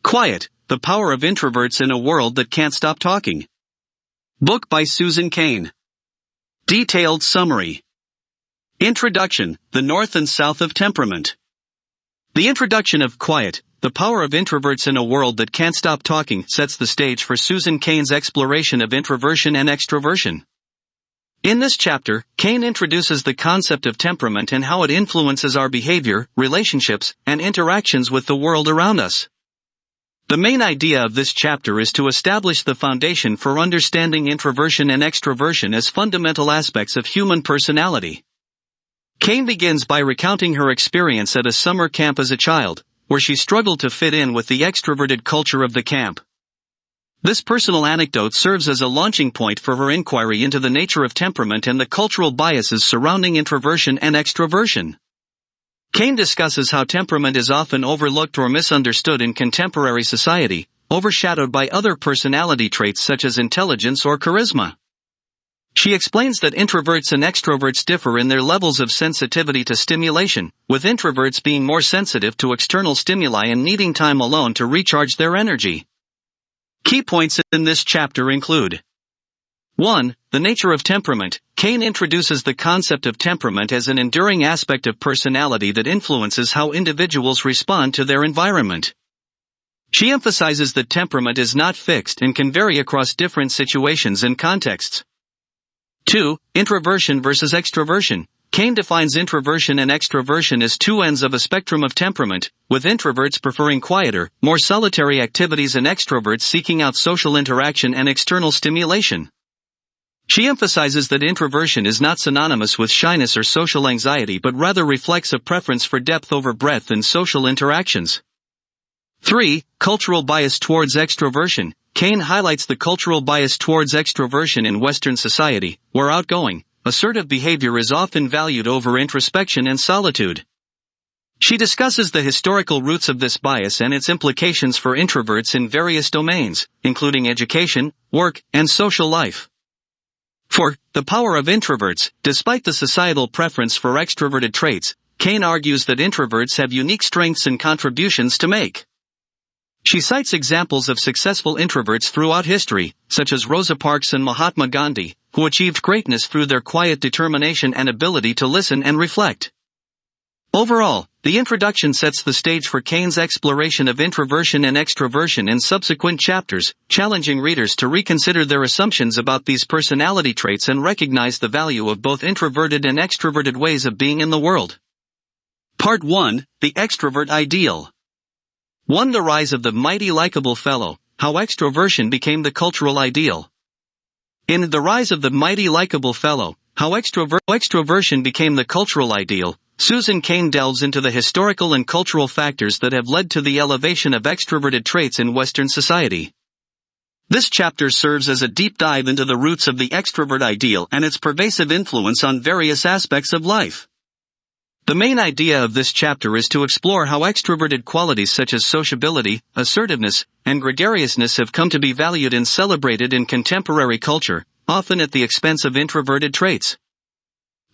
Quiet, The Power of Introverts in a World That Can't Stop Talking. Book by Susan Cain. Detailed summary. Introduction, The North and South of Temperament. The introduction of Quiet, The Power of Introverts in a World That Can't Stop Talking sets the stage for Susan Cain's exploration of introversion and extroversion. In this chapter, Cain introduces the concept of temperament and how it influences our behavior, relationships, and interactions with the world around us. The main idea of this chapter is to establish the foundation for understanding introversion and extroversion as fundamental aspects of human personality. Cain begins by recounting her experience at a summer camp as a child, where she struggled to fit in with the extroverted culture of the camp. This personal anecdote serves as a launching point for her inquiry into the nature of temperament and the cultural biases surrounding introversion and extroversion. Cain discusses how temperament is often overlooked or misunderstood in contemporary society, overshadowed by other personality traits such as intelligence or charisma. She explains that introverts and extroverts differ in their levels of sensitivity to stimulation, with introverts being more sensitive to external stimuli and needing time alone to recharge their energy. Key points in this chapter include 1. The nature of temperament. Cain introduces the concept of temperament as an enduring aspect of personality that influences how individuals respond to their environment. She emphasizes that temperament is not fixed and can vary across different situations and contexts. 2. Introversion versus extroversion. Cain defines introversion and extroversion as two ends of a spectrum of temperament, with introverts preferring quieter, more solitary activities and extroverts seeking out social interaction and external stimulation. She emphasizes that introversion is not synonymous with shyness or social anxiety but rather reflects a preference for depth over breadth in social interactions. 3. Cultural bias towards extroversion. Cain highlights the cultural bias towards extroversion in Western society, where outgoing, assertive behavior is often valued over introspection and solitude. She discusses the historical roots of this bias and its implications for introverts in various domains, including education, work, and social life. 4. The power of introverts. Despite the societal preference for extroverted traits, Cain argues that introverts have unique strengths and contributions to make. She cites examples of successful introverts throughout history, such as Rosa Parks and Mahatma Gandhi, who achieved greatness through their quiet determination and ability to listen and reflect. Overall, the introduction sets the stage for Cain's exploration of introversion and extroversion in subsequent chapters, challenging readers to reconsider their assumptions about these personality traits and recognize the value of both introverted and extroverted ways of being in the world. Part 1, The Extrovert Ideal. 1. The rise of the mighty likable fellow, how extroversion became the cultural ideal. In The Rise of the Mighty Likable Fellow, how extroversion became the cultural ideal, Susan Cain delves into the historical and cultural factors that have led to the elevation of extroverted traits in Western society. This chapter serves as a deep dive into the roots of the extrovert ideal and its pervasive influence on various aspects of life. The main idea of this chapter is to explore how extroverted qualities such as sociability, assertiveness, and gregariousness have come to be valued and celebrated in contemporary culture, often at the expense of introverted traits.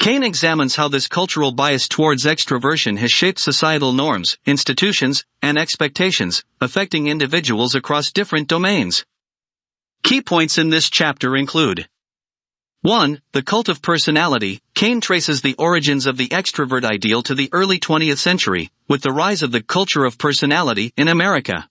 Cain examines how this cultural bias towards extroversion has shaped societal norms, institutions, and expectations, affecting individuals across different domains. Key points in this chapter include 1. The cult of personality. Cain traces the origins of the extrovert ideal to the early 20th century, with the rise of the culture of personality in America.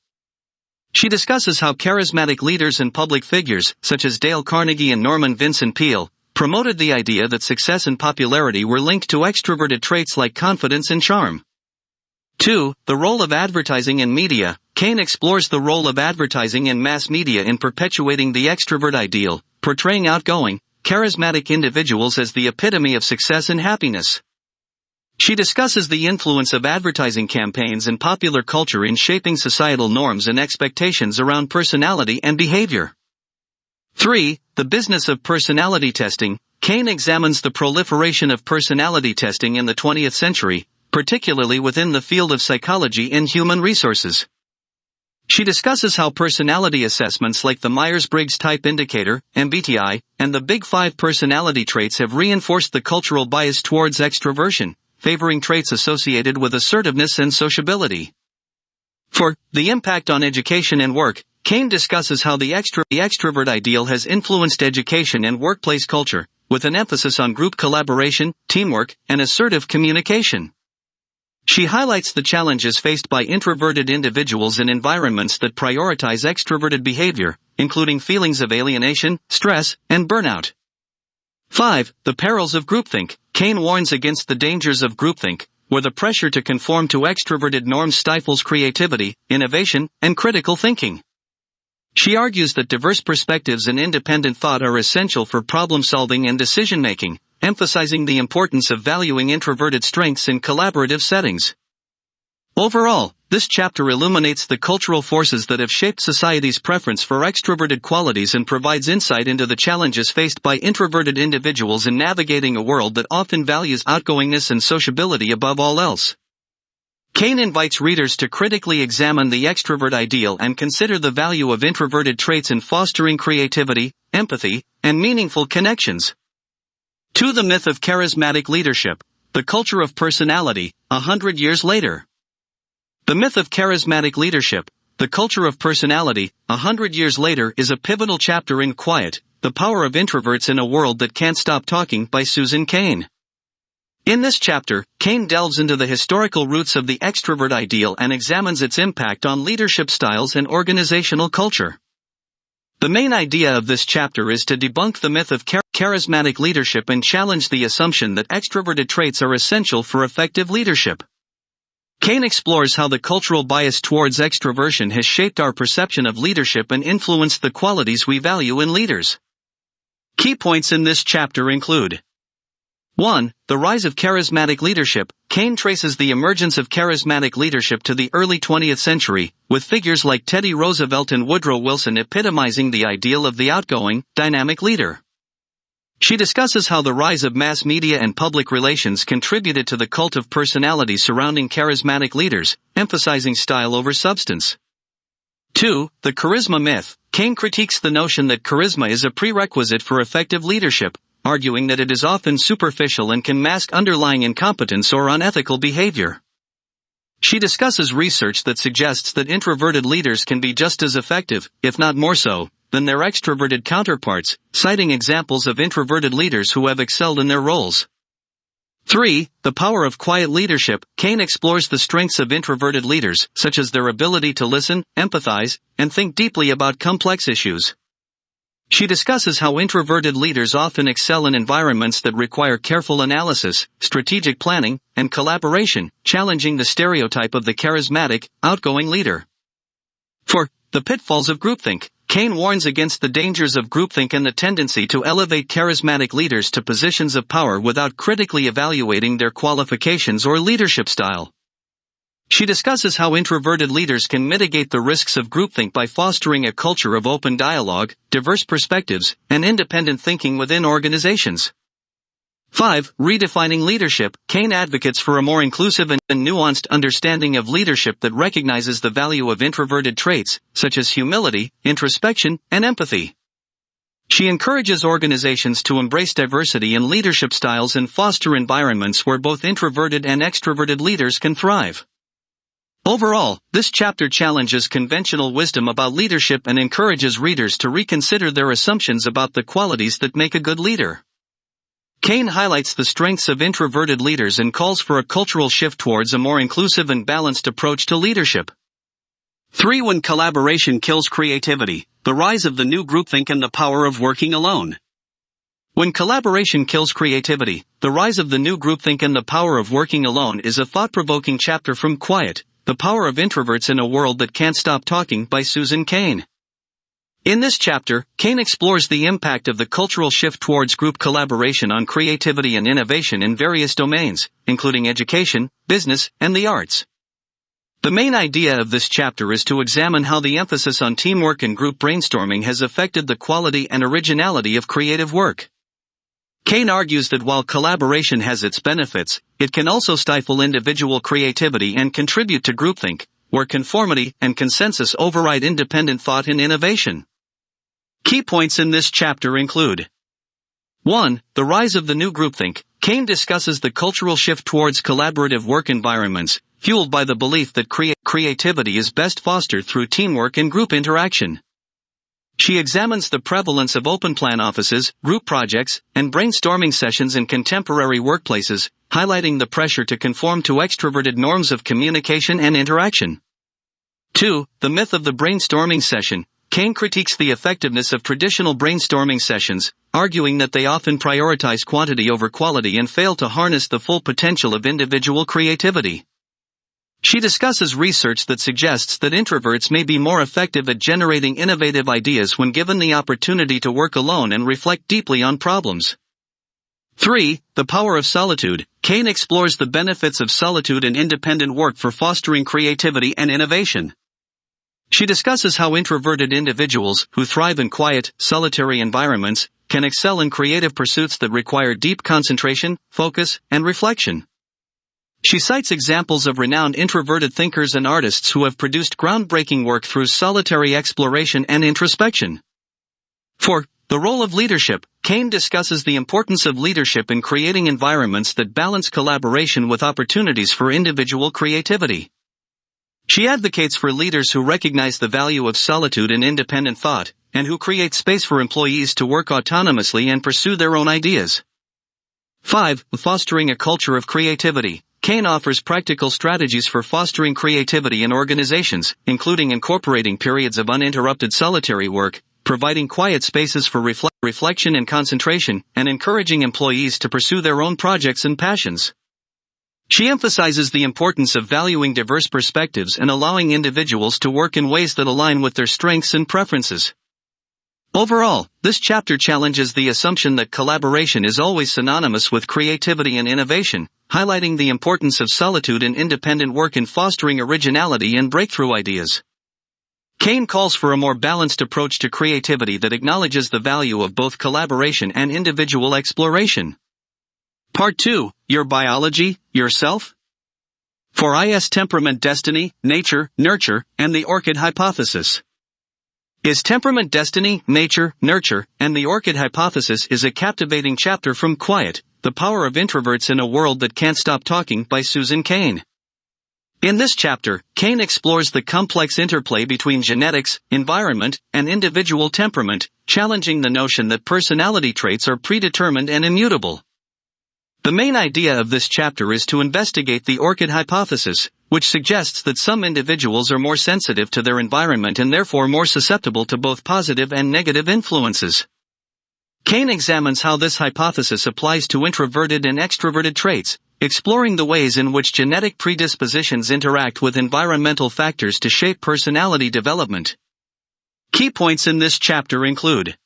She discusses how charismatic leaders and public figures, such as Dale Carnegie and Norman Vincent Peale, promoted the idea that success and popularity were linked to extroverted traits like confidence and charm. 2. The role of advertising in media. Cain explores the role of advertising in mass media in perpetuating the extrovert ideal, portraying outgoing, charismatic individuals as the epitome of success and happiness. She discusses the influence of advertising campaigns and popular culture in shaping societal norms and expectations around personality and behavior. 3. The business of personality testing. Cain examines the proliferation of personality testing in the 20th century, particularly within the field of psychology and human resources. She discusses how personality assessments like the Myers-Briggs Type Indicator, MBTI, and the Big Five personality traits have reinforced the cultural bias towards extroversion, favoring traits associated with assertiveness and sociability. For the impact on education and work, Cain discusses how the extrovert ideal has influenced education and workplace culture, with an emphasis on group collaboration, teamwork, and assertive communication. She highlights the challenges faced by introverted individuals in environments that prioritize extroverted behavior, including feelings of alienation, stress, and burnout. 5. The perils of groupthink. Cain warns against the dangers of groupthink, where the pressure to conform to extroverted norms stifles creativity, innovation, and critical thinking. She argues that diverse perspectives and independent thought are essential for problem-solving and decision-making, emphasizing the importance of valuing introverted strengths in collaborative settings. Overall, this chapter illuminates the cultural forces that have shaped society's preference for extroverted qualities and provides insight into the challenges faced by introverted individuals in navigating a world that often values outgoingness and sociability above all else. Cain invites readers to critically examine the extrovert ideal and consider the value of introverted traits in fostering creativity, empathy, and meaningful connections. To the myth of charismatic leadership, the culture of personality, 100 years later. The myth of charismatic leadership, the culture of personality, 100 years later is a pivotal chapter in Quiet, The Power of Introverts in a World That Can't Stop Talking by Susan Cain. In this chapter, Cain delves into the historical roots of the extrovert ideal and examines its impact on leadership styles and organizational culture. The main idea of this chapter is to debunk the myth of charismatic leadership and challenge the assumption that extroverted traits are essential for effective leadership. Cain explores how the cultural bias towards extroversion has shaped our perception of leadership and influenced the qualities we value in leaders. Key points in this chapter include: 1. The rise of charismatic leadership. Cain traces the emergence of charismatic leadership to the early 20th century, with figures like Teddy Roosevelt and Woodrow Wilson epitomizing the ideal of the outgoing, dynamic leader. She discusses how the rise of mass media and public relations contributed to the cult of personality surrounding charismatic leaders, emphasizing style over substance. 2. The charisma myth. Cain critiques the notion that charisma is a prerequisite for effective leadership, arguing that it is often superficial and can mask underlying incompetence or unethical behavior. She discusses research that suggests that introverted leaders can be just as effective, if not more so, than their extroverted counterparts, citing examples of introverted leaders who have excelled in their roles. 3. The power of quiet leadership. Cain explores the strengths of introverted leaders, such as their ability to listen, empathize, and think deeply about complex issues. She discusses how introverted leaders often excel in environments that require careful analysis, strategic planning, and collaboration, challenging the stereotype of the charismatic, outgoing leader. 4. The pitfalls of groupthink. Cain warns against the dangers of groupthink and the tendency to elevate charismatic leaders to positions of power without critically evaluating their qualifications or leadership style. She discusses how introverted leaders can mitigate the risks of groupthink by fostering a culture of open dialogue, diverse perspectives, and independent thinking within organizations. 5. Redefining leadership. Cain advocates for a more inclusive and nuanced understanding of leadership that recognizes the value of introverted traits, such as humility, introspection, and empathy. She encourages organizations to embrace diversity in leadership styles and foster environments where both introverted and extroverted leaders can thrive. Overall, this chapter challenges conventional wisdom about leadership and encourages readers to reconsider their assumptions about the qualities that make a good leader. Cain highlights the strengths of introverted leaders and calls for a cultural shift towards a more inclusive and balanced approach to leadership. 3. When collaboration kills creativity, the rise of the new groupthink and the power of working alone. When collaboration kills creativity, the rise of the new groupthink and the power of working alone is a thought-provoking chapter from Quiet, The Power of Introverts in a World That Can't Stop Talking by Susan Cain. In this chapter, Cain explores the impact of the cultural shift towards group collaboration on creativity and innovation in various domains, including education, business, and the arts. The main idea of this chapter is to examine how the emphasis on teamwork and group brainstorming has affected the quality and originality of creative work. Cain argues that while collaboration has its benefits, it can also stifle individual creativity and contribute to groupthink, where conformity and consensus override independent thought and innovation. Key points in this chapter include: 1. The rise of the new groupthink. Cain discusses the cultural shift towards collaborative work environments, fueled by the belief that creativity is best fostered through teamwork and group interaction. She examines the prevalence of open-plan offices, group projects, and brainstorming sessions in contemporary workplaces, highlighting the pressure to conform to extroverted norms of communication and interaction. 2. The myth of the brainstorming session. Cain critiques the effectiveness of traditional brainstorming sessions, arguing that they often prioritize quantity over quality and fail to harness the full potential of individual creativity. She discusses research that suggests that introverts may be more effective at generating innovative ideas when given the opportunity to work alone and reflect deeply on problems. 3. The power of solitude. Cain explores the benefits of solitude and independent work for fostering creativity and innovation. She discusses how introverted individuals, who thrive in quiet, solitary environments, can excel in creative pursuits that require deep concentration, focus, and reflection. She cites examples of renowned introverted thinkers and artists who have produced groundbreaking work through solitary exploration and introspection. 4. The role of leadership. Cain discusses the importance of leadership in creating environments that balance collaboration with opportunities for individual creativity. She advocates for leaders who recognize the value of solitude and independent thought, and who create space for employees to work autonomously and pursue their own ideas. 5. Fostering a culture of creativity. Cain offers practical strategies for fostering creativity in organizations, including incorporating periods of uninterrupted solitary work, providing quiet spaces for reflection and concentration, and encouraging employees to pursue their own projects and passions. She emphasizes the importance of valuing diverse perspectives and allowing individuals to work in ways that align with their strengths and preferences. Overall, this chapter challenges the assumption that collaboration is always synonymous with creativity and innovation, highlighting the importance of solitude and independent work in fostering originality and breakthrough ideas. Cain calls for a more balanced approach to creativity that acknowledges the value of both collaboration and individual exploration. Part 2. Your biology, yourself? For IS temperament, destiny, nature, nurture, and the orchid hypothesis. Is temperament, destiny, nature, nurture, and the orchid hypothesis is a captivating chapter from Quiet, The Power of Introverts in a World That Can't Stop Talking by Susan Cain. In this chapter, Cain explores the complex interplay between genetics, environment, and individual temperament, challenging the notion that personality traits are predetermined and immutable. The main idea of this chapter is to investigate the orchid hypothesis, which suggests that some individuals are more sensitive to their environment and therefore more susceptible to both positive and negative influences. Cain examines how this hypothesis applies to introverted and extroverted traits, exploring the ways in which genetic predispositions interact with environmental factors to shape personality development. Key points in this chapter include: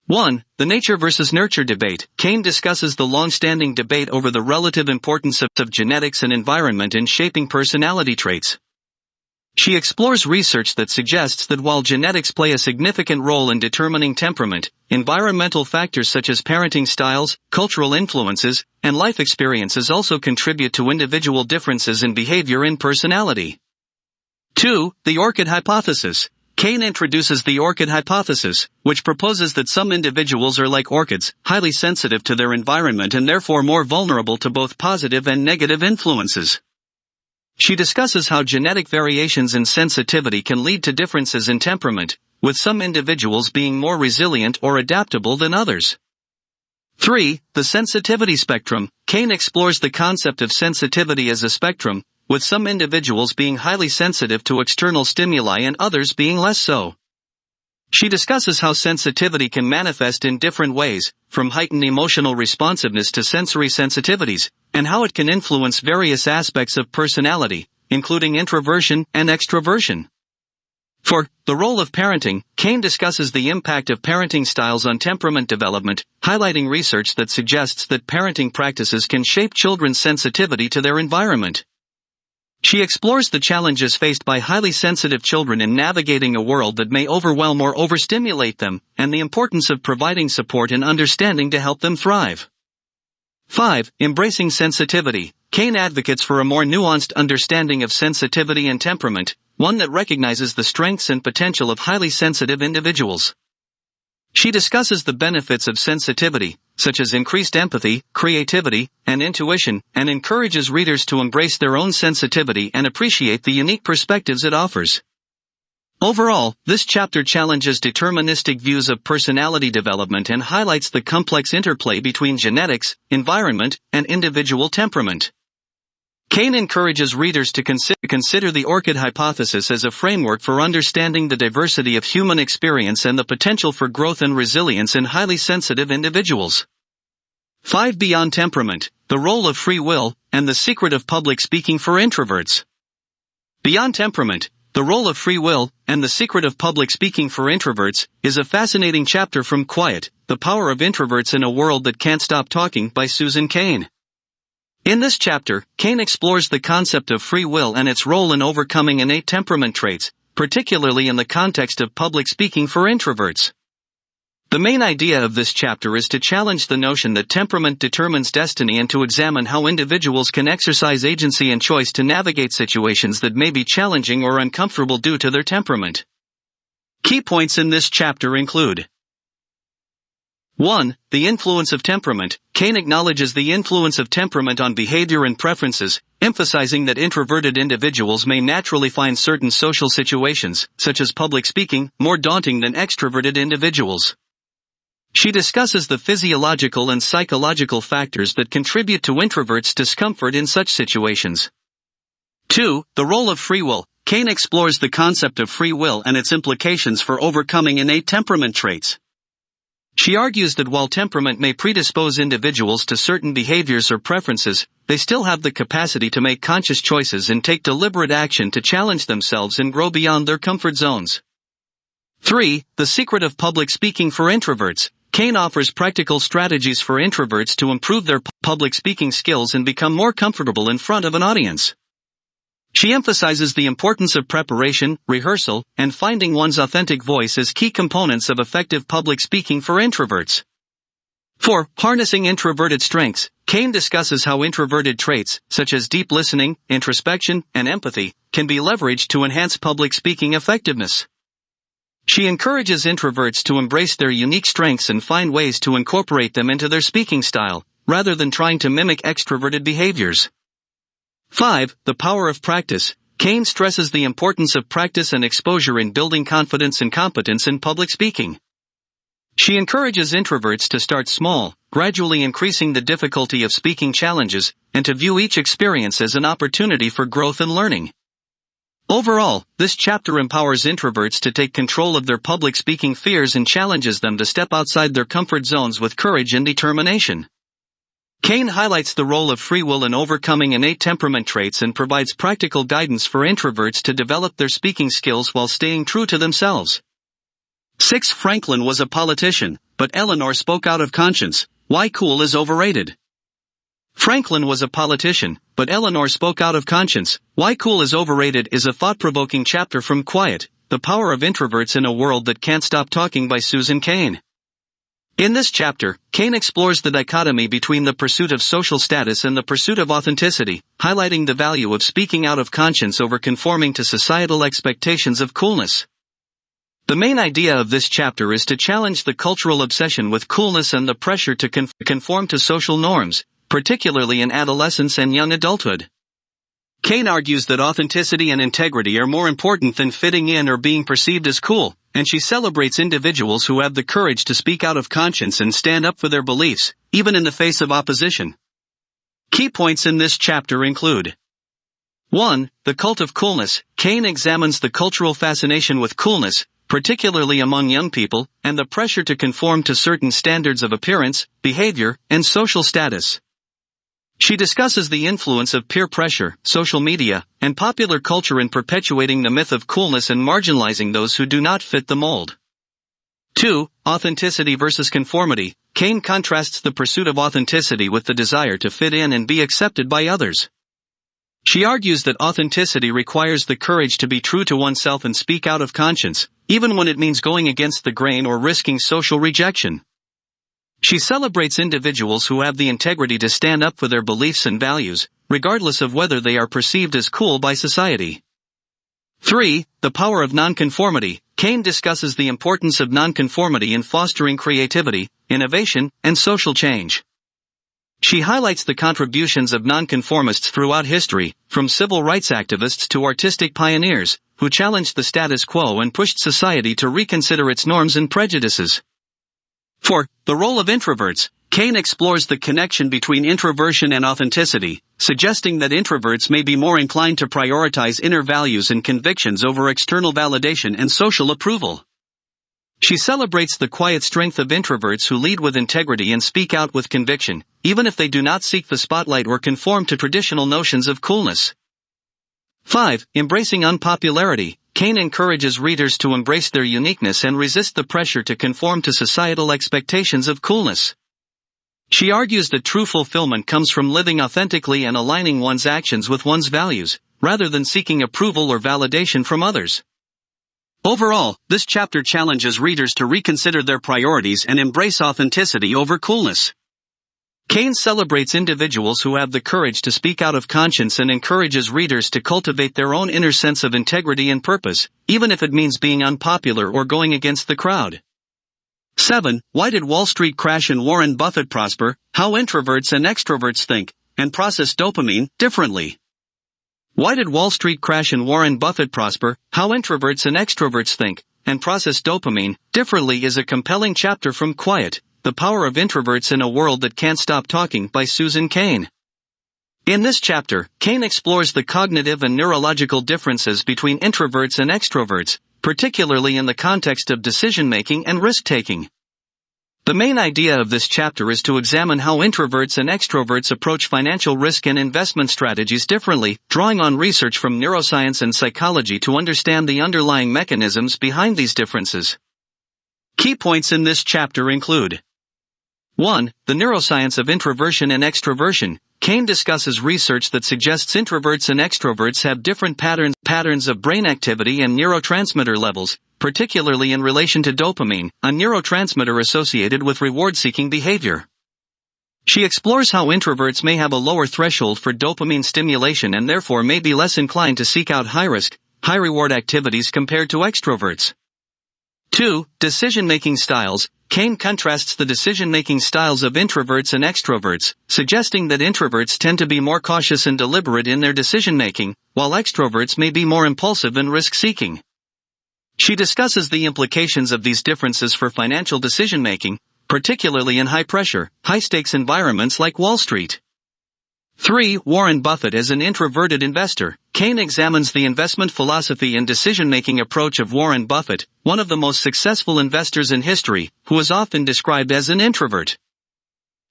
1. The nature versus nurture debate. Cain discusses the long-standing debate over the relative importance of genetics and environment in shaping personality traits. She explores research that suggests that while genetics play a significant role in determining temperament, environmental factors such as parenting styles, cultural influences, and life experiences also contribute to individual differences in behavior and personality. 2. The orchid hypothesis. Cain introduces the orchid hypothesis, which proposes that some individuals are like orchids, highly sensitive to their environment and therefore more vulnerable to both positive and negative influences. She discusses how genetic variations in sensitivity can lead to differences in temperament, with some individuals being more resilient or adaptable than others. 3. The sensitivity spectrum. Cain explores the concept of sensitivity as a spectrum, with some individuals being highly sensitive to external stimuli and others being less so. She discusses how sensitivity can manifest in different ways, from heightened emotional responsiveness to sensory sensitivities, and how it can influence various aspects of personality, including introversion and extroversion. 4. The role of parenting. Cain discusses the impact of parenting styles on temperament development, highlighting research that suggests that parenting practices can shape children's sensitivity to their environment. She explores the challenges faced by highly sensitive children in navigating a world that may overwhelm or overstimulate them, and the importance of providing support and understanding to help them thrive. 5. Embracing sensitivity. Cain advocates for a more nuanced understanding of sensitivity and temperament, one that recognizes the strengths and potential of highly sensitive individuals. She discusses the benefits of sensitivity, such as increased empathy, creativity, and intuition, and encourages readers to embrace their own sensitivity and appreciate the unique perspectives it offers. Overall, this chapter challenges deterministic views of personality development and highlights the complex interplay between genetics, environment, and individual temperament. Cain encourages readers to consider the orchid hypothesis as a framework for understanding the diversity of human experience and the potential for growth and resilience in highly sensitive individuals. 5. Beyond temperament, the role of free will, and the secret of public speaking for introverts. Beyond temperament, the role of free will, and the secret of public speaking for introverts, is a fascinating chapter from Quiet, The Power of Introverts in a World That Can't Stop Talking by Susan Cain. In this chapter, Cain explores the concept of free will and its role in overcoming innate temperament traits, particularly in the context of public speaking for introverts. The main idea of this chapter is to challenge the notion that temperament determines destiny and to examine how individuals can exercise agency and choice to navigate situations that may be challenging or uncomfortable due to their temperament. Key points in this chapter include: 1. The influence of temperament. Cain acknowledges the influence of temperament on behavior and preferences, emphasizing that introverted individuals may naturally find certain social situations, such as public speaking, more daunting than extroverted individuals. She discusses the physiological and psychological factors that contribute to introverts' discomfort in such situations. 2. The role of free will. Cain explores the concept of free will and its implications for overcoming innate temperament traits. She argues that while temperament may predispose individuals to certain behaviors or preferences, they still have the capacity to make conscious choices and take deliberate action to challenge themselves and grow beyond their comfort zones. 3. The secret of public speaking for introverts. Cain offers practical strategies for introverts to improve their public speaking skills and become more comfortable in front of an audience. She emphasizes the importance of preparation, rehearsal, and finding one's authentic voice as key components of effective public speaking for introverts. 4. Harnessing introverted strengths. Cain discusses how introverted traits, such as deep listening, introspection, and empathy, can be leveraged to enhance public speaking effectiveness. She encourages introverts to embrace their unique strengths and find ways to incorporate them into their speaking style, rather than trying to mimic extroverted behaviors. 5. The power of practice. Cain stresses the importance of practice and exposure in building confidence and competence in public speaking. She encourages introverts to start small, gradually increasing the difficulty of speaking challenges, and to view each experience as an opportunity for growth and learning. Overall, this chapter empowers introverts to take control of their public speaking fears and challenges them to step outside their comfort zones with courage and determination. Cain highlights the role of free will in overcoming innate temperament traits and provides practical guidance for introverts to develop their speaking skills while staying true to themselves. 6. Franklin was a politician, but Eleanor spoke out of conscience. Why cool is overrated. Franklin was a politician, but Eleanor spoke out of conscience. Why cool is overrated is a thought-provoking chapter from Quiet, The Power of Introverts in a World That Can't Stop Talking by Susan Cain. In this chapter, Cain explores the dichotomy between the pursuit of social status and the pursuit of authenticity, highlighting the value of speaking out of conscience over conforming to societal expectations of coolness. The main idea of this chapter is to challenge the cultural obsession with coolness and the pressure to conform to social norms, particularly in adolescence and young adulthood. Cain argues that authenticity and integrity are more important than fitting in or being perceived as cool, and she celebrates individuals who have the courage to speak out of conscience and stand up for their beliefs, even in the face of opposition. Key points in this chapter include: 1. The cult of coolness. Cain examines the cultural fascination with coolness, particularly among young people, and the pressure to conform to certain standards of appearance, behavior, and social status. She discusses the influence of peer pressure, social media, and popular culture in perpetuating the myth of coolness and marginalizing those who do not fit the mold. 2. Authenticity versus conformity. Cain contrasts the pursuit of authenticity with the desire to fit in and be accepted by others. She argues that authenticity requires the courage to be true to oneself and speak out of conscience, even when it means going against the grain or risking social rejection. She celebrates individuals who have the integrity to stand up for their beliefs and values, regardless of whether they are perceived as cool by society. 3. The power of nonconformity. Cain discusses the importance of nonconformity in fostering creativity, innovation, and social change. She highlights the contributions of nonconformists throughout history, from civil rights activists to artistic pioneers, who challenged the status quo and pushed society to reconsider its norms and prejudices. 4. The role of introverts. Cain explores the connection between introversion and authenticity, suggesting that introverts may be more inclined to prioritize inner values and convictions over external validation and social approval. She celebrates the quiet strength of introverts who lead with integrity and speak out with conviction, even if they do not seek the spotlight or conform to traditional notions of coolness. 5. Embracing unpopularity. Cain encourages readers to embrace their uniqueness and resist the pressure to conform to societal expectations of coolness. She argues that true fulfillment comes from living authentically and aligning one's actions with one's values, rather than seeking approval or validation from others. Overall, this chapter challenges readers to reconsider their priorities and embrace authenticity over coolness. Cain celebrates individuals who have the courage to speak out of conscience and encourages readers to cultivate their own inner sense of integrity and purpose, even if it means being unpopular or going against the crowd. 7. Why did Wall Street crash and Warren Buffett prosper? How introverts and extroverts think and process dopamine differently. Why did Wall Street crash and Warren Buffett prosper? How introverts and extroverts think and process dopamine differently is a compelling chapter from Quiet, The Power of Introverts in a World That Can't Stop Talking by Susan Cain. In this chapter, Cain explores the cognitive and neurological differences between introverts and extroverts, particularly in the context of decision-making and risk-taking. The main idea of this chapter is to examine how introverts and extroverts approach financial risk and investment strategies differently, drawing on research from neuroscience and psychology to understand the underlying mechanisms behind these differences. Key points in this chapter include 1. The neuroscience of introversion and extroversion. Cain discusses research that suggests introverts and extroverts have different patterns of brain activity and neurotransmitter levels, particularly in relation to dopamine, a neurotransmitter associated with reward-seeking behavior. She explores how introverts may have a lower threshold for dopamine stimulation and therefore may be less inclined to seek out high-risk, high-reward activities compared to extroverts. 2. Decision-making styles. Cain contrasts the decision-making styles of introverts and extroverts, suggesting that introverts tend to be more cautious and deliberate in their decision-making, while extroverts may be more impulsive and risk-seeking. She discusses the implications of these differences for financial decision-making, particularly in high-pressure, high-stakes environments like Wall Street. 3. Warren Buffett as an introverted investor. Cain examines the investment philosophy and decision-making approach of Warren Buffett, one of the most successful investors in history, who is often described as an introvert.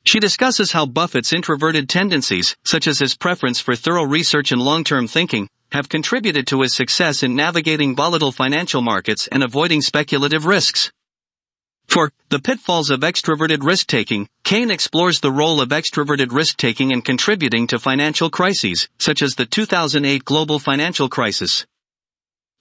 She discusses how Buffett's introverted tendencies, such as his preference for thorough research and long-term thinking, have contributed to his success in navigating volatile financial markets and avoiding speculative risks. 4. The pitfalls of extroverted risk-taking. Cain explores the role of extroverted risk-taking in contributing to financial crises, such as the 2008 global financial crisis.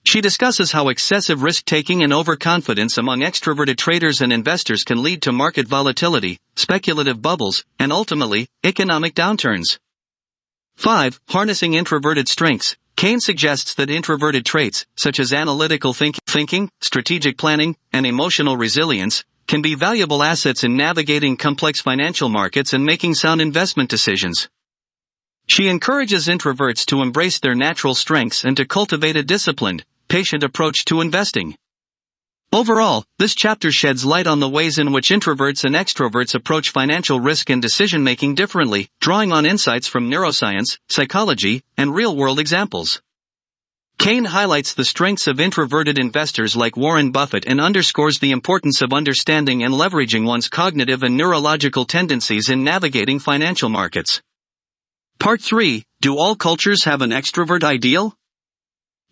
She discusses how excessive risk-taking and overconfidence among extroverted traders and investors can lead to market volatility, speculative bubbles, and ultimately, economic downturns. 5. Harnessing introverted strengths. Cain suggests that introverted traits, such as analytical thinking, strategic planning, and emotional resilience, can be valuable assets in navigating complex financial markets and making sound investment decisions. She encourages introverts to embrace their natural strengths and to cultivate a disciplined, patient approach to investing. Overall, this chapter sheds light on the ways in which introverts and extroverts approach financial risk and decision-making differently, drawing on insights from neuroscience, psychology, and real-world examples. Cain highlights the strengths of introverted investors like Warren Buffett and underscores the importance of understanding and leveraging one's cognitive and neurological tendencies in navigating financial markets. Part 3. Do all cultures have an extrovert ideal?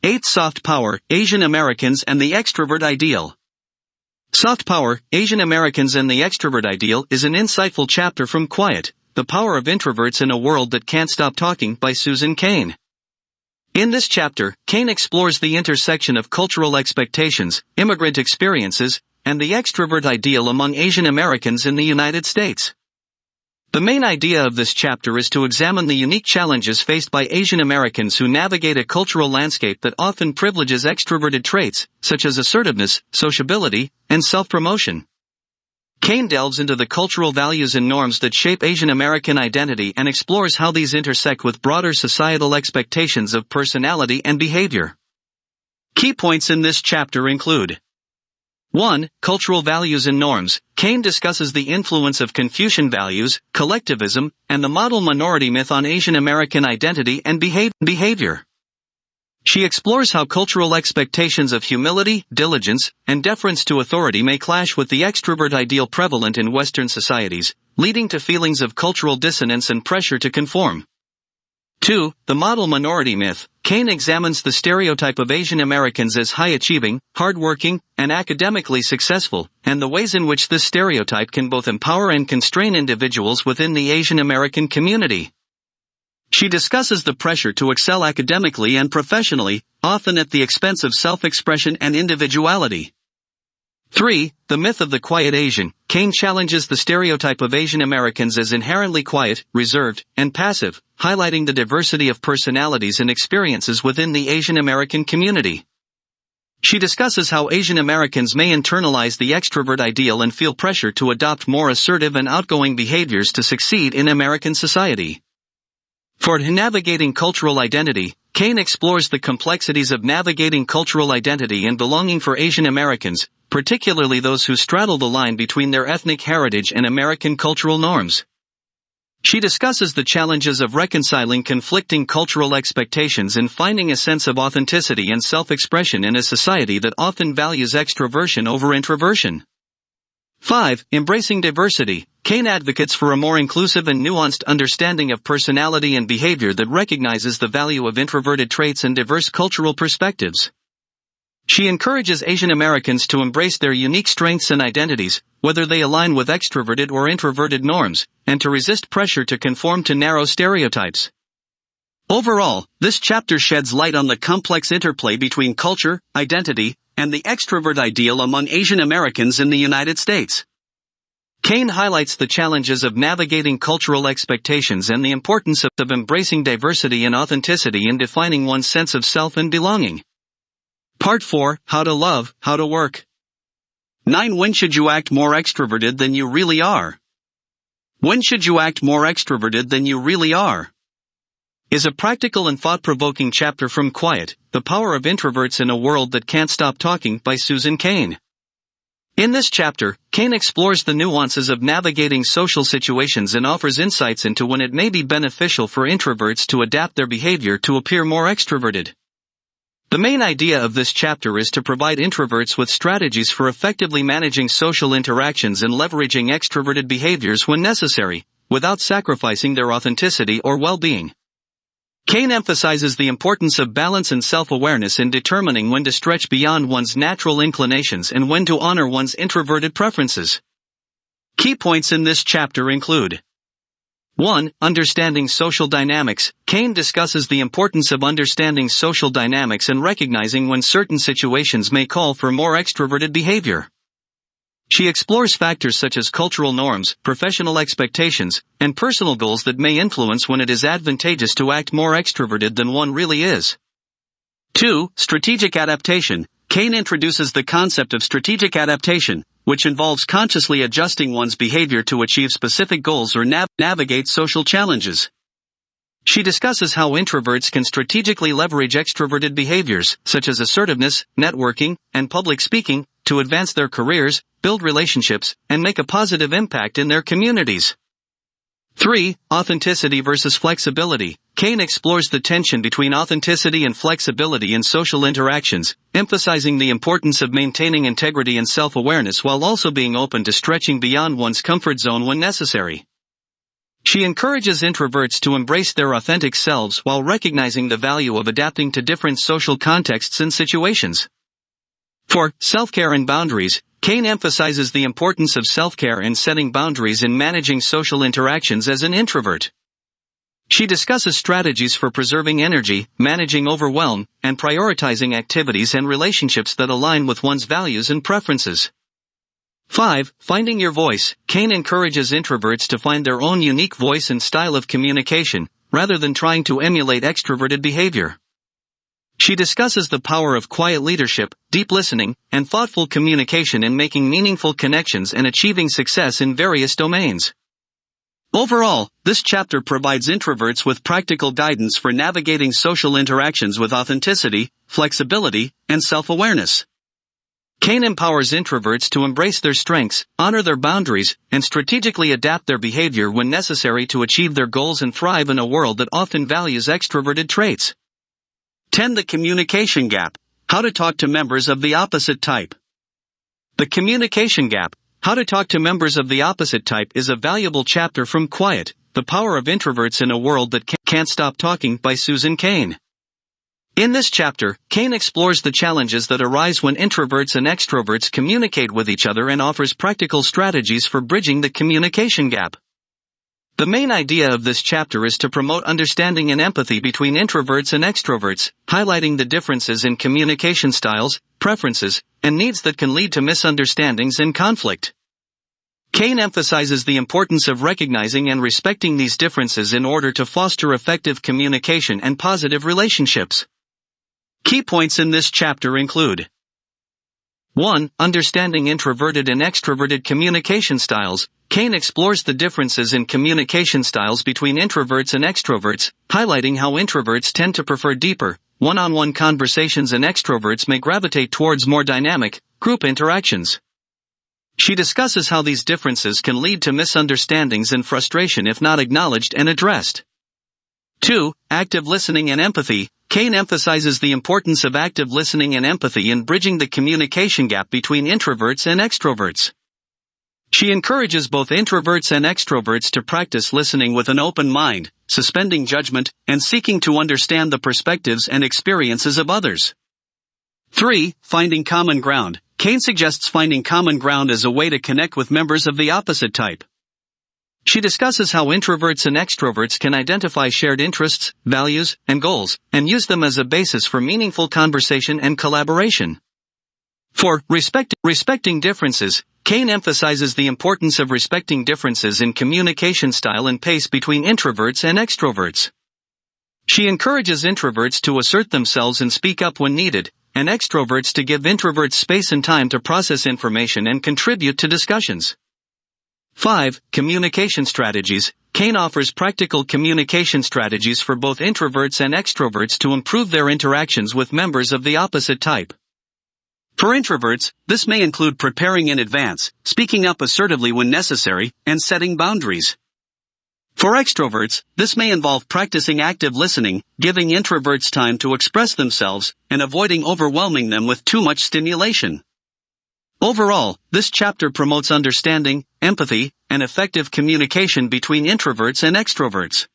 8. Soft Power, Asian Americans and the Extrovert Ideal. Soft Power, Asian Americans and the Extrovert Ideal is an insightful chapter from Quiet, The Power of Introverts in a World That Can't Stop Talking by Susan Cain. In this chapter, Cain explores the intersection of cultural expectations, immigrant experiences, and the extrovert ideal among Asian Americans in the United States. The main idea of this chapter is to examine the unique challenges faced by Asian Americans who navigate a cultural landscape that often privileges extroverted traits, such as assertiveness, sociability, and self-promotion. Cain delves into the cultural values and norms that shape Asian American identity and explores how these intersect with broader societal expectations of personality and behavior. Key points in this chapter include 1. Cultural values and norms. Cain discusses the influence of Confucian values, collectivism, and the model minority myth on Asian American identity and behavior. She explores how cultural expectations of humility, diligence, and deference to authority may clash with the extrovert ideal prevalent in Western societies, leading to feelings of cultural dissonance and pressure to conform. 2. The model minority myth. Cain examines the stereotype of Asian Americans as high-achieving, hard-working, and academically successful, and the ways in which this stereotype can both empower and constrain individuals within the Asian American community. She discusses the pressure to excel academically and professionally, often at the expense of self-expression and individuality. 3. The myth of the quiet Asian. Cain challenges the stereotype of Asian Americans as inherently quiet, reserved, and passive, highlighting the diversity of personalities and experiences within the Asian American community. She discusses how Asian Americans may internalize the extrovert ideal and feel pressure to adopt more assertive and outgoing behaviors to succeed in American society. For navigating cultural identity, Cain explores the complexities of navigating cultural identity and belonging for Asian Americans, particularly those who straddle the line between their ethnic heritage and American cultural norms. She discusses the challenges of reconciling conflicting cultural expectations and finding a sense of authenticity and self-expression in a society that often values extroversion over introversion. 5. Embracing diversity. Cain advocates for a more inclusive and nuanced understanding of personality and behavior that recognizes the value of introverted traits and diverse cultural perspectives. She encourages Asian Americans to embrace their unique strengths and identities, whether they align with extroverted or introverted norms, and to resist pressure to conform to narrow stereotypes. Overall, this chapter sheds light on the complex interplay between culture, identity, and the extrovert ideal among Asian Americans in the United States. Cain highlights the challenges of navigating cultural expectations and the importance of embracing diversity and authenticity in defining one's sense of self and belonging. Part 4, How to Love, How to Work. 9. When should you act more extroverted than you really are? When should you act more extroverted than you really are? Is a practical and thought-provoking chapter from Quiet, The Power of Introverts in a World That Can't Stop Talking by Susan Cain. In this chapter, Cain explores the nuances of navigating social situations and offers insights into when it may be beneficial for introverts to adapt their behavior to appear more extroverted. The main idea of this chapter is to provide introverts with strategies for effectively managing social interactions and leveraging extroverted behaviors when necessary, without sacrificing their authenticity or well-being. Cain emphasizes the importance of balance and self-awareness in determining when to stretch beyond one's natural inclinations and when to honor one's introverted preferences. Key points in this chapter include 1. Understanding social dynamics. Cain discusses the importance of understanding social dynamics and recognizing when certain situations may call for more extroverted behavior. She explores factors such as cultural norms, professional expectations, and personal goals that may influence when it is advantageous to act more extroverted than one really is. 2. Strategic adaptation. Cain introduces the concept of strategic adaptation, which involves consciously adjusting one's behavior to achieve specific goals or navigate social challenges. She discusses how introverts can strategically leverage extroverted behaviors, such as assertiveness, networking, and public speaking, to advance their careers, build relationships, and make a positive impact in their communities. 3. Authenticity versus flexibility. Cain explores the tension between authenticity and flexibility in social interactions, emphasizing the importance of maintaining integrity and self-awareness while also being open to stretching beyond one's comfort zone when necessary. She encourages introverts to embrace their authentic selves while recognizing the value of adapting to different social contexts and situations. 4. Self-care and boundaries. Cain emphasizes the importance of self-care and setting boundaries in managing social interactions as an introvert. She discusses strategies for preserving energy, managing overwhelm, and prioritizing activities and relationships that align with one's values and preferences. 5. Finding your voice. Cain encourages introverts to find their own unique voice and style of communication, rather than trying to emulate extroverted behavior. She discusses the power of quiet leadership, deep listening, and thoughtful communication in making meaningful connections and achieving success in various domains. Overall, this chapter provides introverts with practical guidance for navigating social interactions with authenticity, flexibility, and self-awareness. Cain empowers introverts to embrace their strengths, honor their boundaries, and strategically adapt their behavior when necessary to achieve their goals and thrive in a world that often values extroverted traits. 10. The communication gap. How to talk to members of the opposite type. The communication gap. How to talk to members of the opposite type is a valuable chapter from Quiet, The Power of Introverts in a World That Can't Stop Talking by Cain. In this chapter, Cain explores the challenges that arise when introverts and extroverts communicate with each other and offers practical strategies for bridging the communication gap. The main idea of this chapter is to promote understanding and empathy between introverts and extroverts, highlighting the differences in communication styles, preferences, and needs that can lead to misunderstandings and conflict. Cain emphasizes the importance of recognizing and respecting these differences in order to foster effective communication and positive relationships. Key points in this chapter include 1. Understanding introverted and extroverted communication styles. Cain explores the differences in communication styles between introverts and extroverts, highlighting how introverts tend to prefer deeper, one-on-one conversations and extroverts may gravitate towards more dynamic, group interactions. She discusses how these differences can lead to misunderstandings and frustration if not acknowledged and addressed. 2. Active listening and empathy. Cain emphasizes the importance of active listening and empathy in bridging the communication gap between introverts and extroverts. She encourages both introverts and extroverts to practice listening with an open mind, suspending judgment, and seeking to understand the perspectives and experiences of others. 3. Finding common ground. Cain suggests finding common ground as a way to connect with members of the opposite type. She discusses how introverts and extroverts can identify shared interests, values, and goals, and use them as a basis for meaningful conversation and collaboration. 4. Respecting differences. Cain emphasizes the importance of respecting differences in communication style and pace between introverts and extroverts. She encourages introverts to assert themselves and speak up when needed, and extroverts to give introverts space and time to process information and contribute to discussions. 5. Communication strategies. Cain offers practical communication strategies for both introverts and extroverts to improve their interactions with members of the opposite type. For introverts, this may include preparing in advance, speaking up assertively when necessary, and setting boundaries. For extroverts, this may involve practicing active listening, giving introverts time to express themselves, and avoiding overwhelming them with too much stimulation. Overall, this chapter promotes understanding, empathy, and effective communication between introverts and extroverts.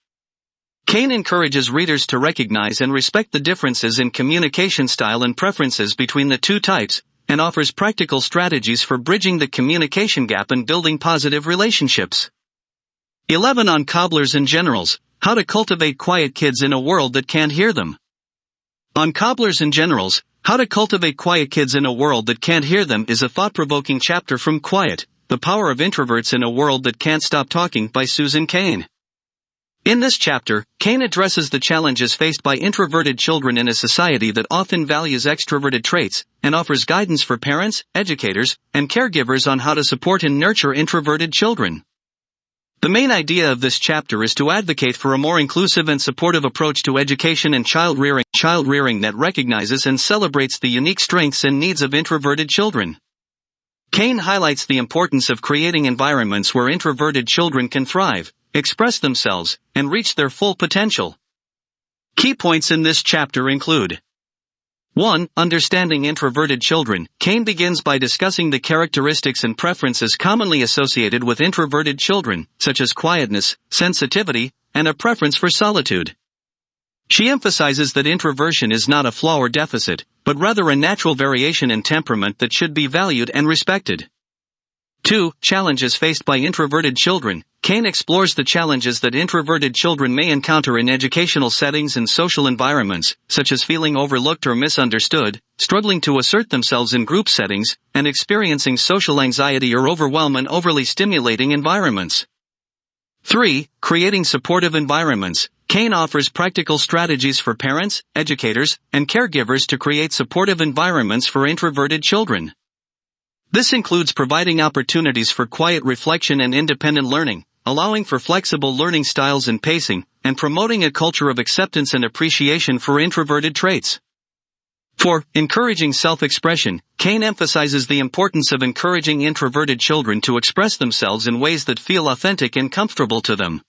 Cain encourages readers to recognize and respect the differences in communication style and preferences between the two types, and offers practical strategies for bridging the communication gap and building positive relationships. 11. On cobblers and generals. How to cultivate quiet kids in a world that can't hear them. On cobblers and generals, How to Cultivate Quiet Kids in a World That Can't Hear Them is a thought-provoking chapter from Quiet, The Power of Introverts in a World That Can't Stop Talking by Cain. In this chapter, Cain addresses the challenges faced by introverted children in a society that often values extroverted traits, and offers guidance for parents, educators, and caregivers on how to support and nurture introverted children. The main idea of this chapter is to advocate for a more inclusive and supportive approach to education and child rearing that recognizes and celebrates the unique strengths and needs of introverted children. Cain highlights the importance of creating environments where introverted children can thrive, express themselves, and reach their full potential. Key points in this chapter include 1. Understanding introverted children. Cain begins by discussing the characteristics and preferences commonly associated with introverted children, such as quietness, sensitivity, and a preference for solitude. She emphasizes that introversion is not a flaw or deficit, but rather a natural variation in temperament that should be valued and respected. 2. Challenges faced by introverted children. Cain explores the challenges that introverted children may encounter in educational settings and social environments, such as feeling overlooked or misunderstood, struggling to assert themselves in group settings, and experiencing social anxiety or overwhelm in overly stimulating environments. 3. Creating supportive environments. Cain offers practical strategies for parents, educators, and caregivers to create supportive environments for introverted children. This includes providing opportunities for quiet reflection and independent learning, allowing for flexible learning styles and pacing, and promoting a culture of acceptance and appreciation for introverted traits. 4. Encouraging self-expression. Cain emphasizes the importance of encouraging introverted children to express themselves in ways that feel authentic and comfortable to them.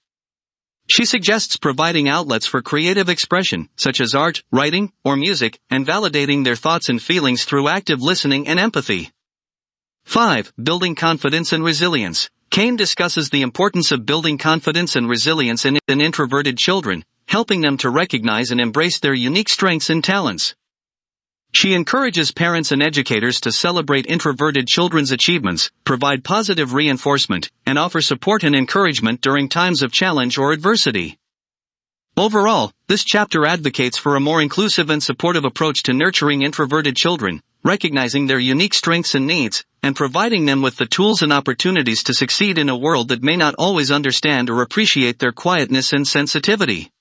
She suggests providing outlets for creative expression, such as art, writing, or music, and validating their thoughts and feelings through active listening and empathy. 5. Building confidence and resilience. Cain discusses the importance of building confidence and resilience in introverted children, helping them to recognize and embrace their unique strengths and talents. She encourages parents and educators to celebrate introverted children's achievements, provide positive reinforcement, and offer support and encouragement during times of challenge or adversity. Overall, this chapter advocates for a more inclusive and supportive approach to nurturing introverted children, recognizing their unique strengths and needs, and providing them with the tools and opportunities to succeed in a world that may not always understand or appreciate their quietness and sensitivity.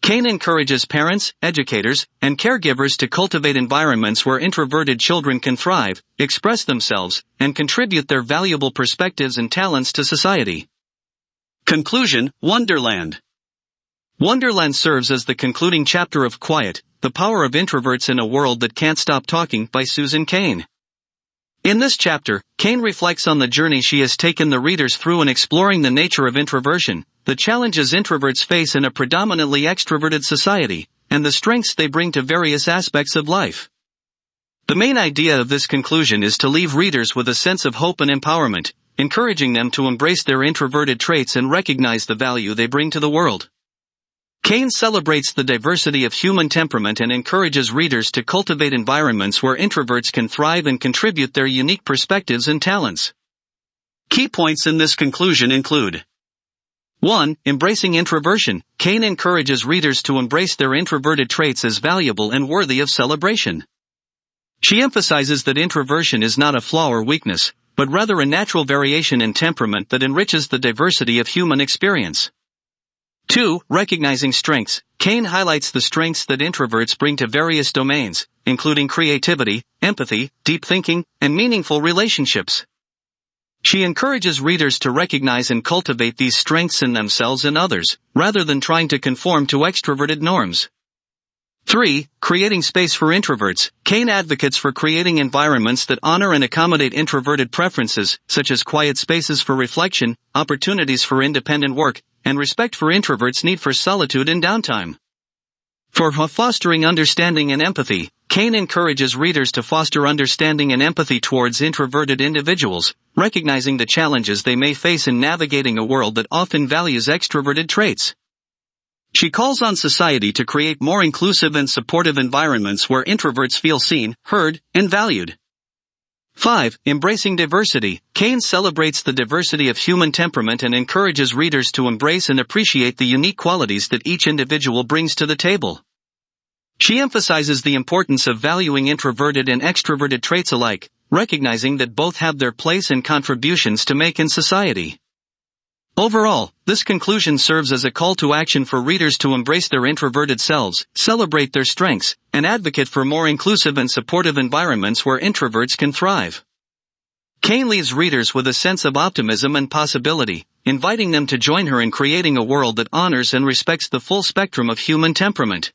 Cain encourages parents, educators, and caregivers to cultivate environments where introverted children can thrive, express themselves, and contribute their valuable perspectives and talents to society. Conclusion: Wonderland. Wonderland serves as the concluding chapter of Quiet, The Power of Introverts in a World That Can't Stop Talking by Susan Cain. In this chapter, Cain reflects on the journey she has taken the readers through in exploring the nature of introversion, the challenges introverts face in a predominantly extroverted society, and the strengths they bring to various aspects of life. The main idea of this conclusion is to leave readers with a sense of hope and empowerment, encouraging them to embrace their introverted traits and recognize the value they bring to the world. Cain celebrates the diversity of human temperament and encourages readers to cultivate environments where introverts can thrive and contribute their unique perspectives and talents. Key points in this conclusion include: 1. Embracing introversion. Cain encourages readers to embrace their introverted traits as valuable and worthy of celebration. She emphasizes that introversion is not a flaw or weakness, but rather a natural variation in temperament that enriches the diversity of human experience. 2. Recognizing strengths. Cain highlights the strengths that introverts bring to various domains, including creativity, empathy, deep thinking, and meaningful relationships. She encourages readers to recognize and cultivate these strengths in themselves and others, rather than trying to conform to extroverted norms. 3. Creating space for introverts. Cain advocates for creating environments that honor and accommodate introverted preferences, such as quiet spaces for reflection, opportunities for independent work, and respect for introverts' need for solitude and downtime. For fostering understanding and empathy, Cain encourages readers to foster understanding and empathy towards introverted individuals, recognizing the challenges they may face in navigating a world that often values extroverted traits. She calls on society to create more inclusive and supportive environments where introverts feel seen, heard, and valued. 5. Embracing diversity. Cain celebrates the diversity of human temperament and encourages readers to embrace and appreciate the unique qualities that each individual brings to the table. She emphasizes the importance of valuing introverted and extroverted traits alike, recognizing that both have their place and contributions to make in society. Overall, this conclusion serves as a call to action for readers to embrace their introverted selves, celebrate their strengths, and advocate for more inclusive and supportive environments where introverts can thrive. Cain leaves readers with a sense of optimism and possibility, inviting them to join her in creating a world that honors and respects the full spectrum of human temperament.